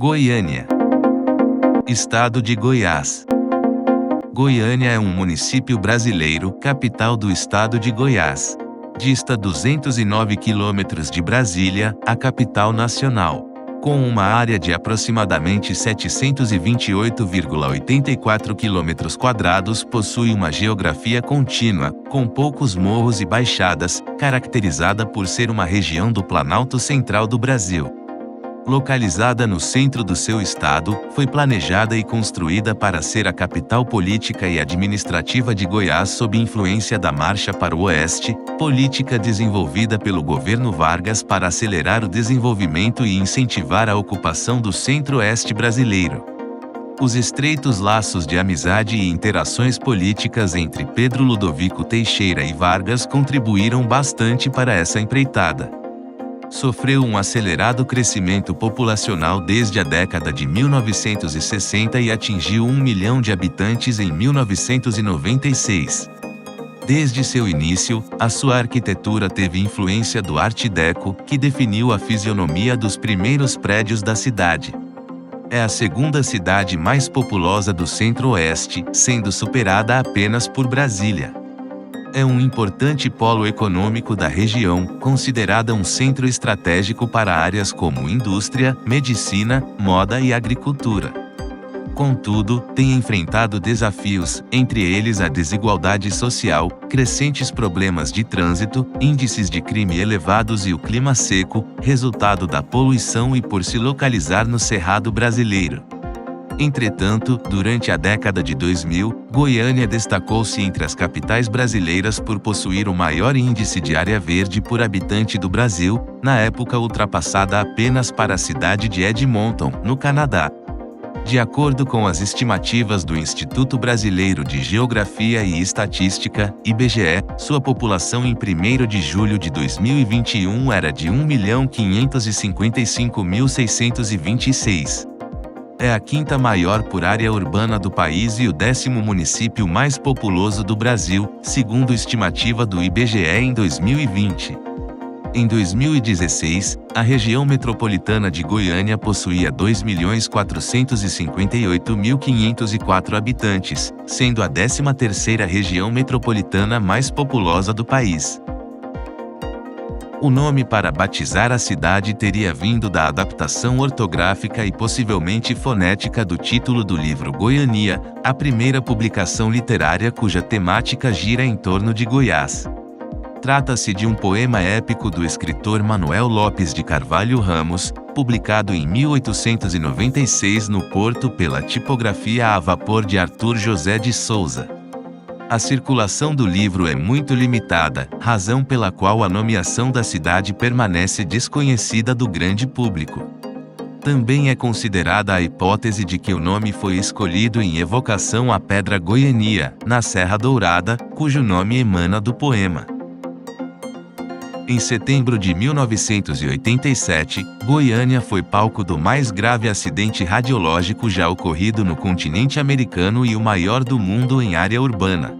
Goiânia. Estado de Goiás. Goiânia é um município brasileiro, capital do estado de Goiás. Dista 209 quilômetros de Brasília, a capital nacional. Com uma área de aproximadamente 728,84 km², possui uma geografia contínua, com poucos morros e baixadas, caracterizada por ser uma região do Planalto Central do Brasil. Localizada no centro do seu estado, foi planejada e construída para ser a capital política e administrativa de Goiás sob influência da Marcha para o Oeste, política desenvolvida pelo governo Vargas para acelerar o desenvolvimento e incentivar a ocupação do centro-oeste brasileiro. Os estreitos laços de amizade e interações políticas entre Pedro Ludovico Teixeira e Vargas contribuíram bastante para essa empreitada. Sofreu um acelerado crescimento populacional desde a década de 1960 e atingiu 1 milhão de habitantes em 1996. Desde seu início, a sua arquitetura teve influência do Art Deco, que definiu a fisionomia dos primeiros prédios da cidade. É a segunda cidade mais populosa do Centro-Oeste, sendo superada apenas por Brasília. É um importante polo econômico da região, considerada um centro estratégico para áreas como indústria, medicina, moda e agricultura. Contudo, tem enfrentado desafios, entre eles a desigualdade social, crescentes problemas de trânsito, índices de crime elevados e o clima seco, resultado da poluição e por se localizar no Cerrado brasileiro. Entretanto, durante a década de 2000, Goiânia destacou-se entre as capitais brasileiras por possuir o maior índice de área verde por habitante do Brasil, na época ultrapassada apenas para a cidade de Edmonton, no Canadá. De acordo com as estimativas do Instituto Brasileiro de Geografia e Estatística, IBGE, sua população em 1º de julho de 2021 era de 1.555.626. É a quinta maior por área urbana do país e o 10º município mais populoso do Brasil, segundo estimativa do IBGE em 2020. Em 2016, a região metropolitana de Goiânia possuía 2.458.504 habitantes, sendo a 13ª região metropolitana mais populosa do país. O nome para batizar a cidade teria vindo da adaptação ortográfica e possivelmente fonética do título do livro Goiânia, a primeira publicação literária cuja temática gira em torno de Goiás. Trata-se de um poema épico do escritor Manuel Lopes de Carvalho Ramos, publicado em 1896 no Porto pela Tipografia a Vapor de Arthur José de Souza. A circulação do livro é muito limitada, razão pela qual a nomeação da cidade permanece desconhecida do grande público. Também é considerada a hipótese de que o nome foi escolhido em evocação à Pedra Goiania, na Serra Dourada, cujo nome emana do poema. Em setembro de 1987, Goiânia foi palco do mais grave acidente radiológico já ocorrido no continente americano e o maior do mundo em área urbana.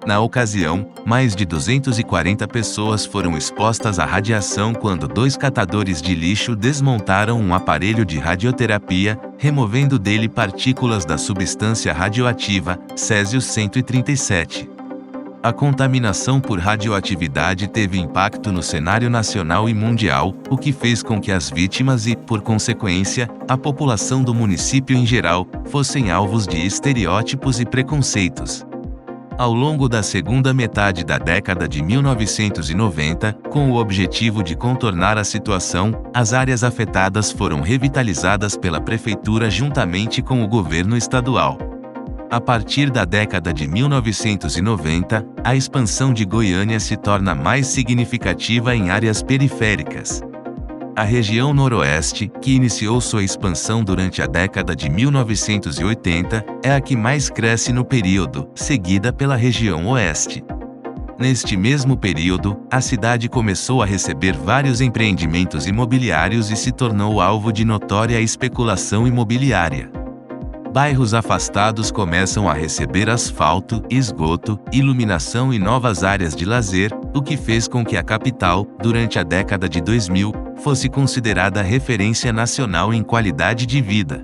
Na ocasião, mais de 240 pessoas foram expostas à radiação quando 2 catadores de lixo desmontaram um aparelho de radioterapia, removendo dele partículas da substância radioativa, Césio-137. A contaminação por radioatividade teve impacto no cenário nacional e mundial, o que fez com que as vítimas e, por consequência, a população do município em geral, fossem alvos de estereótipos e preconceitos. Ao longo da segunda metade da década de 1990, com o objetivo de contornar a situação, as áreas afetadas foram revitalizadas pela prefeitura juntamente com o governo estadual. A partir da década de 1990, a expansão de Goiânia se torna mais significativa em áreas periféricas. A região noroeste, que iniciou sua expansão durante a década de 1980, é a que mais cresce no período, seguida pela região oeste. Neste mesmo período, a cidade começou a receber vários empreendimentos imobiliários e se tornou alvo de notória especulação imobiliária. Bairros afastados começam a receber asfalto, esgoto, iluminação e novas áreas de lazer, o que fez com que a capital, durante a década de 2000, fosse considerada referência nacional em qualidade de vida.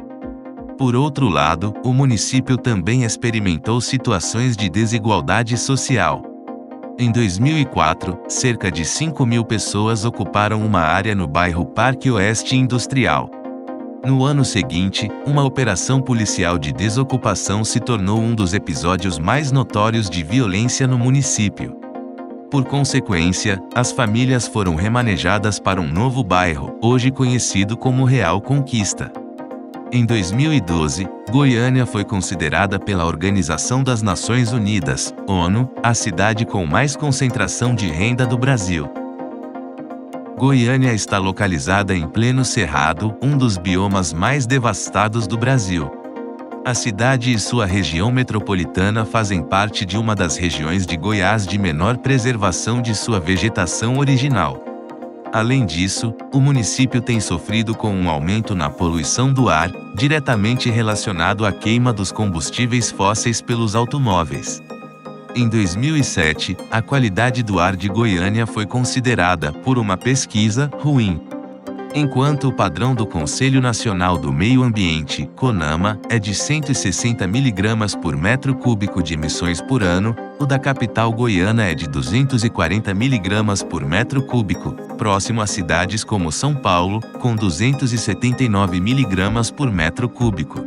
Por outro lado, o município também experimentou situações de desigualdade social. Em 2004, cerca de 5.000 pessoas ocuparam uma área no bairro Parque Oeste Industrial. No ano seguinte, uma operação policial de desocupação se tornou um dos episódios mais notórios de violência no município. Por consequência, as famílias foram remanejadas para um novo bairro, hoje conhecido como Real Conquista. Em 2012, Goiânia foi considerada pela Organização das Nações Unidas, ONU, a cidade com mais concentração de renda do Brasil. Goiânia está localizada em pleno Cerrado, um dos biomas mais devastados do Brasil. A cidade e sua região metropolitana fazem parte de uma das regiões de Goiás de menor preservação de sua vegetação original. Além disso, o município tem sofrido com um aumento na poluição do ar, diretamente relacionado à queima dos combustíveis fósseis pelos automóveis. Em 2007, a qualidade do ar de Goiânia foi considerada, por uma pesquisa, ruim. Enquanto o padrão do Conselho Nacional do Meio Ambiente, CONAMA, é de 160 mg por metro cúbico de emissões por ano, o da capital goiana é de 240 mg por metro cúbico, próximo a cidades como São Paulo, com 279 mg por metro cúbico.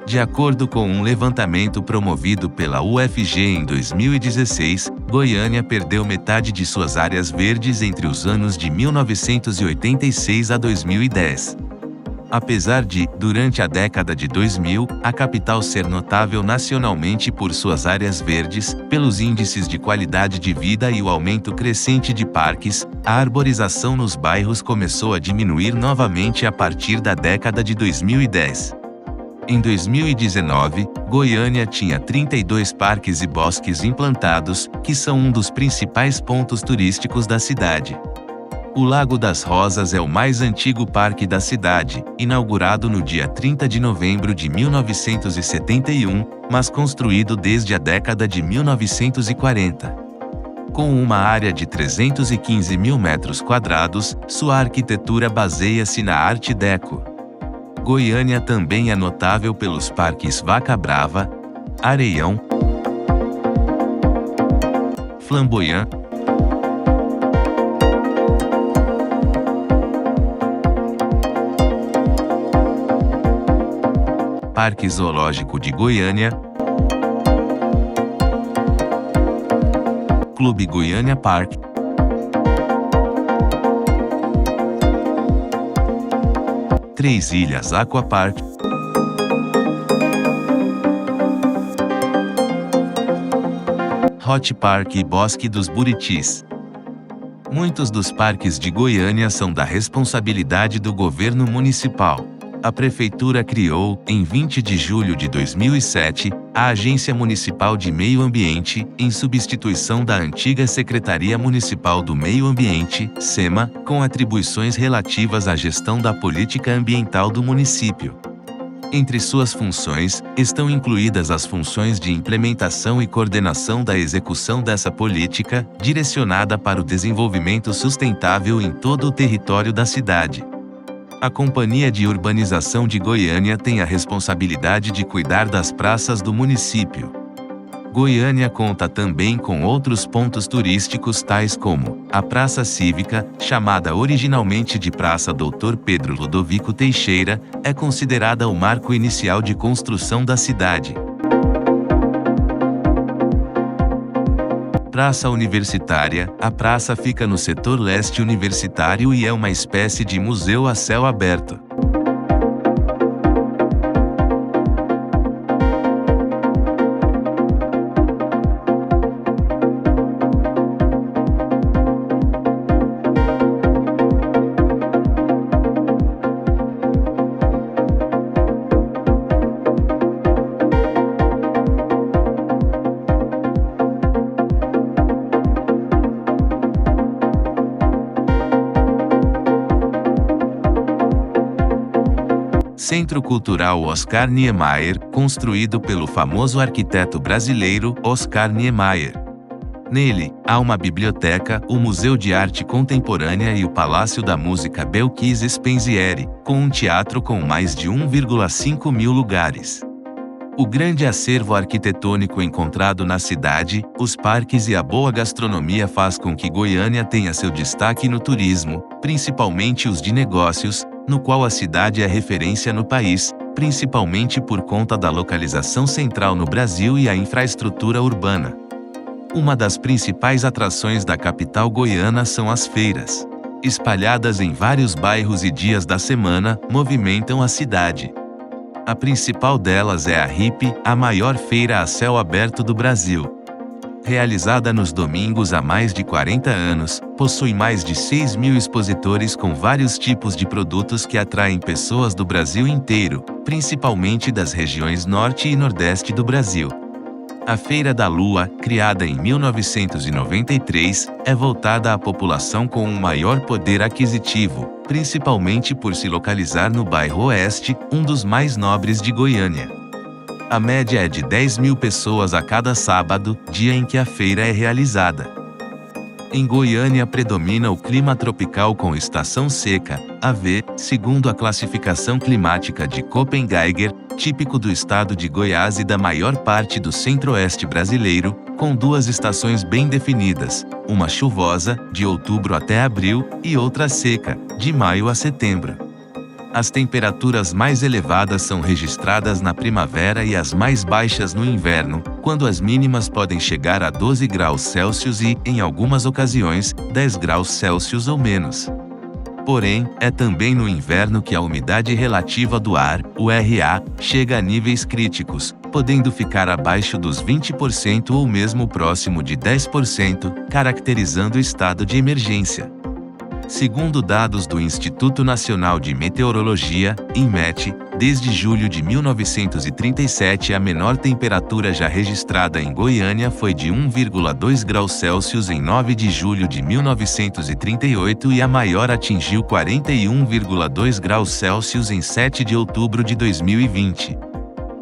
De acordo com um levantamento promovido pela UFG em 2016, Goiânia perdeu metade de suas áreas verdes entre os anos de 1986 a 2010. Apesar de, durante a década de 2000, a capital ser notável nacionalmente por suas áreas verdes, pelos índices de qualidade de vida e o aumento crescente de parques, a arborização nos bairros começou a diminuir novamente a partir da década de 2010. Em 2019, Goiânia tinha 32 parques e bosques implantados, que são um dos principais pontos turísticos da cidade. O Lago das Rosas é o mais antigo parque da cidade, inaugurado no dia 30 de novembro de 1971, mas construído desde a década de 1940. Com uma área de 315 mil metros quadrados, sua arquitetura baseia-se na Arte Deco. Goiânia também é notável pelos parques Vaca Brava, Areião, Flamboyant, Parque Zoológico de Goiânia, Clube Goiânia Park, Três Ilhas Aquapark, Hot Park e Bosque dos Buritis. Muitos dos parques de Goiânia são da responsabilidade do governo municipal. A prefeitura criou, em 20 de julho de 2007, a Agência Municipal de Meio Ambiente, em substituição da antiga Secretaria Municipal do Meio Ambiente, SEMA, com atribuições relativas à gestão da política ambiental do município. Entre suas funções, estão incluídas as funções de implementação e coordenação da execução dessa política, direcionada para o desenvolvimento sustentável em todo o território da cidade. A Companhia de Urbanização de Goiânia tem a responsabilidade de cuidar das praças do município. Goiânia conta também com outros pontos turísticos tais como a Praça Cívica, chamada originalmente de Praça Dr. Pedro Ludovico Teixeira, é considerada o marco inicial de construção da cidade. Praça Universitária, a praça fica no setor leste universitário e é uma espécie de museu a céu aberto. Centro Cultural Oscar Niemeyer, construído pelo famoso arquiteto brasileiro Oscar Niemeyer. Nele, há uma biblioteca, o Museu de Arte Contemporânea e o Palácio da Música Belkis Spenzieri, com um teatro com mais de 1,5 mil lugares. O grande acervo arquitetônico encontrado na cidade, os parques e a boa gastronomia faz com que Goiânia tenha seu destaque no turismo, principalmente os de negócios, no qual a cidade é referência no país, principalmente por conta da localização central no Brasil e a infraestrutura urbana. Uma das principais atrações da capital goiana são as feiras. Espalhadas em vários bairros e dias da semana, movimentam a cidade. A principal delas é a RIP, a maior feira a céu aberto do Brasil. Realizada nos domingos há mais de 40 anos, possui mais de 6 mil expositores com vários tipos de produtos que atraem pessoas do Brasil inteiro, principalmente das regiões norte e nordeste do Brasil. A Feira da Lua, criada em 1993, é voltada à população com um maior poder aquisitivo, principalmente por se localizar no bairro Oeste, um dos mais nobres de Goiânia. A média é de 10 mil pessoas a cada sábado, dia em que a feira é realizada. Em Goiânia predomina o clima tropical com estação seca, AV, segundo a classificação climática de Köppen-Geiger, típico do estado de Goiás e da maior parte do centro-oeste brasileiro, com duas estações bem definidas, uma chuvosa, de outubro até abril, e outra seca, de maio a setembro. As temperaturas mais elevadas são registradas na primavera e as mais baixas no inverno, quando as mínimas podem chegar a 12 graus Celsius e, em algumas ocasiões, 10 graus Celsius ou menos. Porém, é também no inverno que a umidade relativa do ar, o RA, chega a níveis críticos, podendo ficar abaixo dos 20% ou mesmo próximo de 10%, caracterizando o estado de emergência. Segundo dados do Instituto Nacional de Meteorologia, INMET, desde julho de 1937 a menor temperatura já registrada em Goiânia foi de 1,2 graus Celsius em 9 de julho de 1938 e a maior atingiu 41,2 graus Celsius em 7 de outubro de 2020.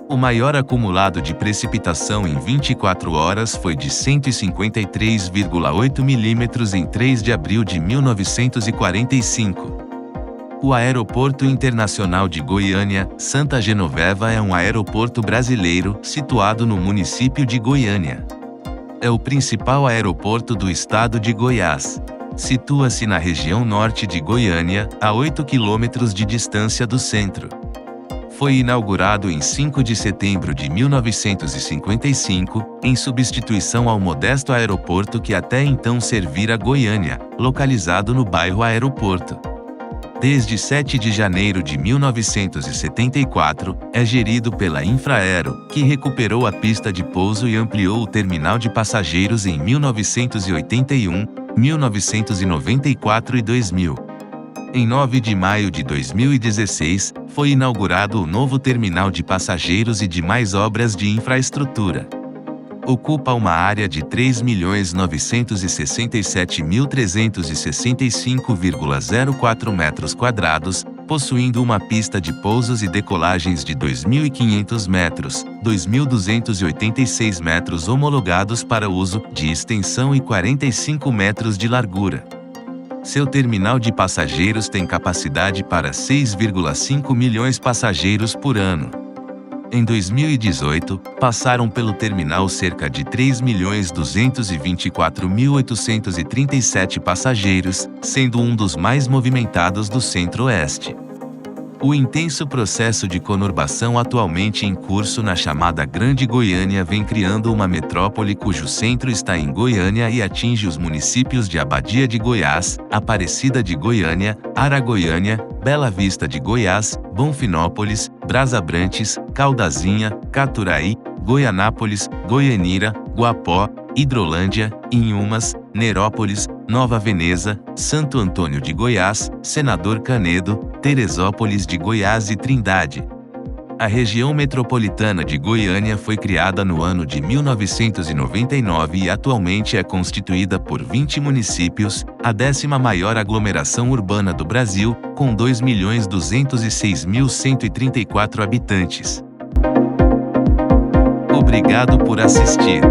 O maior acumulado de precipitação em 24 horas foi de 153,8 milímetros em 3 de abril de 1945. O Aeroporto Internacional de Goiânia, Santa Genoveva é um aeroporto brasileiro, situado no município de Goiânia. É o principal aeroporto do estado de Goiás. Situa-se na região norte de Goiânia, a 8 quilômetros de distância do centro. Foi inaugurado em 5 de setembro de 1955, em substituição ao modesto aeroporto que até então servira Goiânia, localizado no bairro Aeroporto. Desde 7 de janeiro de 1974, é gerido pela Infraero, que recuperou a pista de pouso e ampliou o terminal de passageiros em 1981, 1994 e 2000. Em 9 de maio de 2016, foi inaugurado o novo terminal de passageiros e demais obras de infraestrutura. Ocupa uma área de 3.967.365,04 metros quadrados, possuindo uma pista de pousos e decolagens de 2.500 metros, 2.286 metros homologados para uso de extensão e 45 metros de largura. Seu terminal de passageiros tem capacidade para 6,5 milhões passageiros por ano. Em 2018, passaram pelo terminal cerca de 3.224.837 passageiros, sendo um dos mais movimentados do Centro-Oeste. O intenso processo de conurbação atualmente em curso na chamada Grande Goiânia vem criando uma metrópole cujo centro está em Goiânia e atinge os municípios de Abadia de Goiás, Aparecida de Goiânia, Aragoiânia, Bela Vista de Goiás, Bonfinópolis, Brasabrantes, Caldazinha, Caturaí, Goianápolis, Goianira, Guapó, Hidrolândia, Inhumas, Nerópolis, Nova Veneza, Santo Antônio de Goiás, Senador Canedo, Teresópolis de Goiás e Trindade. A região metropolitana de Goiânia foi criada no ano de 1999 e atualmente é constituída por 20 municípios, a 10ª maior aglomeração urbana do Brasil, com 2.206.134 habitantes. Obrigado por assistir.